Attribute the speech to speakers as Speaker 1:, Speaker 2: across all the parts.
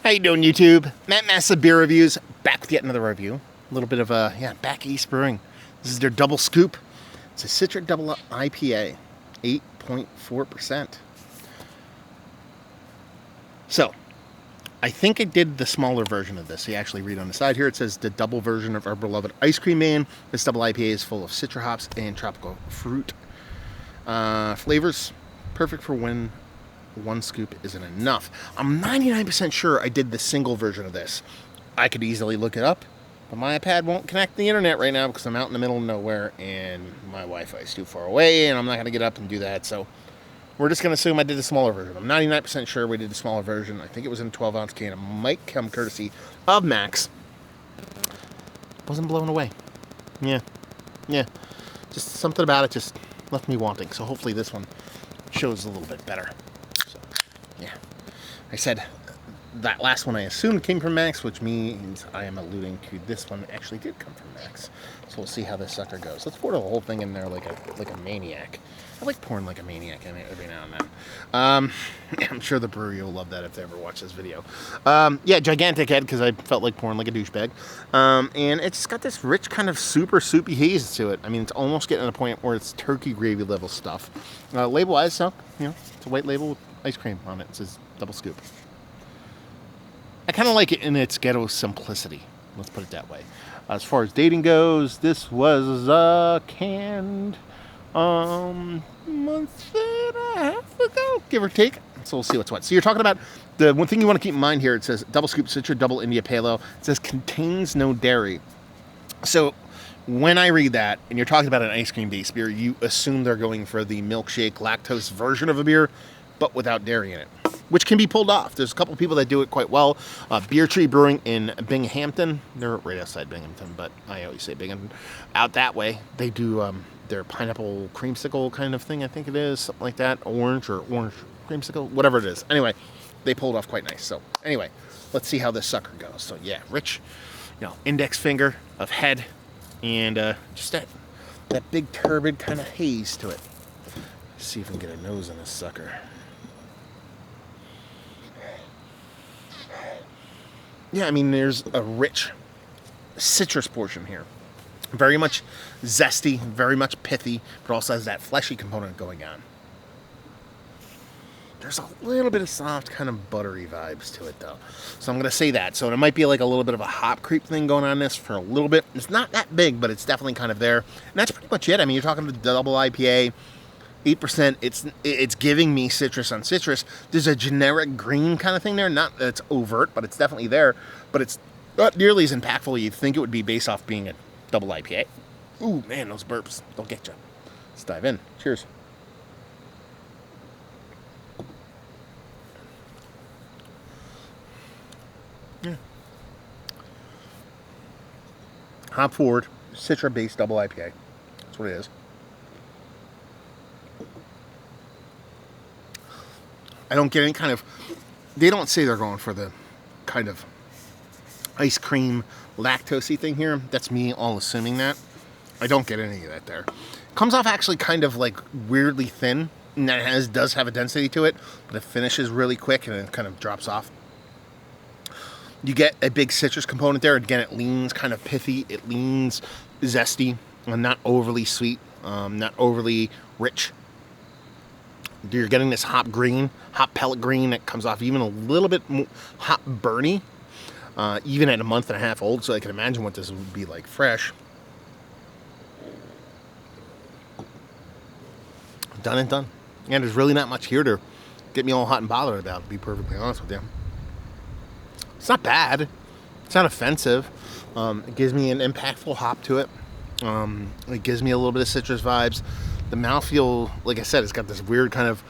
Speaker 1: How you doing, YouTube? Matt Massive Beer Reviews, back with yet another review. A little bit of, Back East Brewing. This is their double scoop. It's a Citra Double IPA, 8.4%. So, I think I did the smaller version of this. You actually read on the side here, it says the double version of our beloved Ice Cream Man. This double IPA is full of citra hops and tropical fruit flavors. Perfect for when one scoop isn't enough. I'm 99% sure I did the single version of this. I could easily look it up, but my iPad won't connect to the internet right now because I'm out in the middle of nowhere and my Wi-Fi is too far away and I'm not going to get up and do that. So we're just going to assume I did the smaller version. I'm 99% sure we did the smaller version. I think it was in a 12-ounce can. It might come courtesy of Max. Wasn't blown away. Yeah. Just something about it just left me wanting. So hopefully this one shows a little bit better. Yeah, I said that last one I assumed came from Max, which means I am alluding to this one that actually did come from Max. So we'll see how this sucker goes. Let's pour the whole thing in there like a maniac. I like pouring like a maniac in it every now and then. I'm sure the brewery will love that if they ever watch this video. Gigantic head because I felt like pouring like a douchebag. And it's got this rich kind of super soupy haze to it. I mean, it's almost getting to a point where it's turkey gravy level stuff. Label-wise, so, it's a white label with ice cream on it. It says double scoop. I kind of like it in its ghetto simplicity. Let's put it that way. As far as dating goes, this was canned month and a half ago, give or take. So we'll see what's what. So you're talking about the one thing you want to keep in mind here. It says double scoop Citra double India Pale Ale. It says contains no dairy. So when I read that, and you're talking about an ice cream based beer, you assume they're going for the milkshake lactose version of a beer, but without dairy in it, which can be pulled off. There's a couple of people that do it quite well. Beer Tree Brewing in Binghamton. They're right outside Binghamton, but I always say Binghamton. Out that way, they do their pineapple creamsicle kind of thing, I think it is, something like that. Orange creamsicle, whatever it is. Anyway, they pulled off quite nice. So anyway, let's see how this sucker goes. So yeah, rich, index finger of head, and just that big turbid kind of haze to it. Let's see if we can get a nose on this sucker. Yeah, I mean, there's a rich citrus portion here. Very much zesty, very much pithy, but also has that fleshy component going on. There's a little bit of soft, kind of buttery vibes to it, though. So I'm going to say that. So it might be like a little bit of a hop creep thing going on this for a little bit. It's not that big, but it's definitely kind of there. And that's pretty much it. I mean, you're talking to the double IPA, 8%. It's giving me citrus on citrus. There's a generic green kind of thing there. Not that it's overt, but it's definitely there. But it's not nearly as impactful as you'd think it would be based off being a double IPA. Ooh, man, those burps. They'll get you. Let's dive in. Cheers. Yeah. Hop forward, Citra-based double IPA. That's what it is. I don't get any kind of... They don't say they're going for the kind of ice cream lactose-y thing here. That's me all assuming that. I don't get any of that there. Comes off actually kind of like weirdly thin. And that does have a density to it, but it finishes really quick and it kind of drops off. You get a big citrus component there. Again, it leans kind of pithy. It leans zesty. Not overly sweet. Not overly rich. You're getting this hop pellet green that comes off even a little bit more hop burny, even at a month and a half old, so I can imagine what this would be like fresh. Done and done. And there's really not much here to get me all hot and bothered about, to be perfectly honest with you. It's not bad. It's not offensive. It gives me an impactful hop to it. It gives me a little bit of citrus vibes. The mouthfeel, like I said, it's got this weird kind of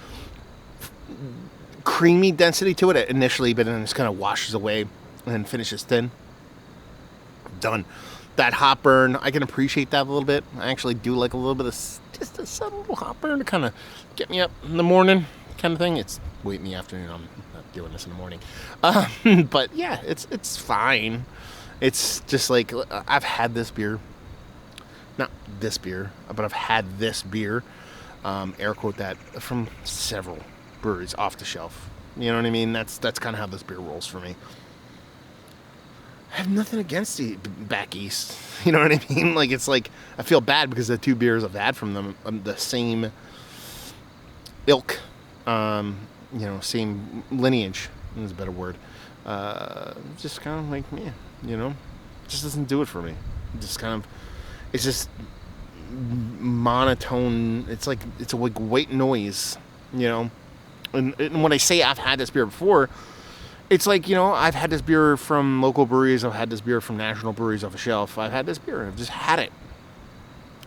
Speaker 1: creamy density to it initially, but then it just kind of washes away and then finishes thin. Done. That hop burn, I can appreciate that a little bit. I actually do like a little bit of just a subtle hop burn to kind of get me up in the morning kind of thing. It's late in the afternoon. I'm not doing this in the morning. But yeah, it's fine. It's just like, I've had this beer. Not this beer, but I've had this beer, air quote that, from several breweries off the shelf. You know what I mean? That's kind of how this beer rolls for me. I have nothing against the back east. You know what I mean? Like, it's like, I feel bad because the 2 beers I've had from them, the same ilk, same lineage, is a better word. Just kind of like, yeah, just doesn't do it for me. It's just monotone. It's like, it's a like white noise, And when I say I've had this beer before, it's like, I've had this beer from local breweries. I've had this beer from national breweries off a shelf. I've had this beer. I've just had it.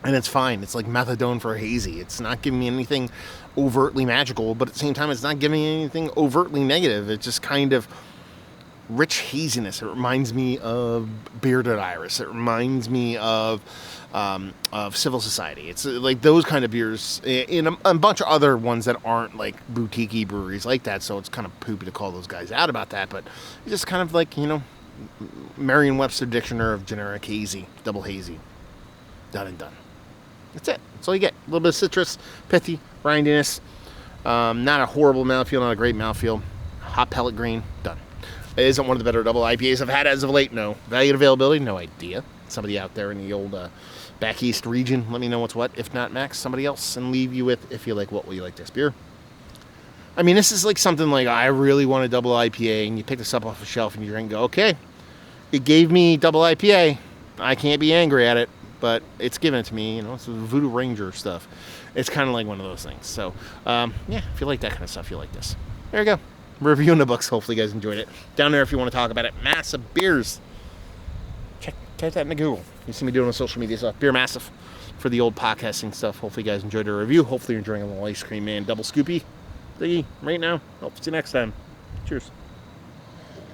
Speaker 1: And it's fine. It's like methadone for hazy. It's not giving me anything overtly magical, but at the same time, it's not giving me anything overtly negative. It's just kind of rich haziness. It reminds me of Bearded Iris. It reminds me of Civil Society. It's like those kind of beers, in a bunch of other ones that aren't like boutique-y breweries like that. So it's kind of poopy to call those guys out about that. But it's just kind of like, Merriam-Webster Dictionary of generic hazy, double hazy. Done and done. That's it. That's all you get. A little bit of citrus, pithy, grindiness. Not a horrible mouthfeel, not a great mouthfeel. Hot pellet green. Done. It isn't one of the better double IPAs I've had as of late. No. Value and availability? No idea. Somebody out there in the old back east region, let me know what's what. If not, Max, somebody else, and leave you with, if you like, what will you like this beer? I mean, this is like something like, I really want a double IPA, and you pick this up off the shelf and you drink and go, okay, it gave me double IPA. I can't be angry at it, but it's given it to me. It's Voodoo Ranger stuff. It's kind of like one of those things. So, if you like that kind of stuff, you like this. There you go. Review in the books. Hopefully you guys enjoyed it. Down there if you want to talk about it. Massive Beers. Check that into Google. You see me doing on social media stuff. Beer Massive for the old podcasting stuff. Hopefully you guys enjoyed the review. Hopefully you're enjoying a little ice cream man double scoopy thingy right now. Hope to see you next time. Cheers.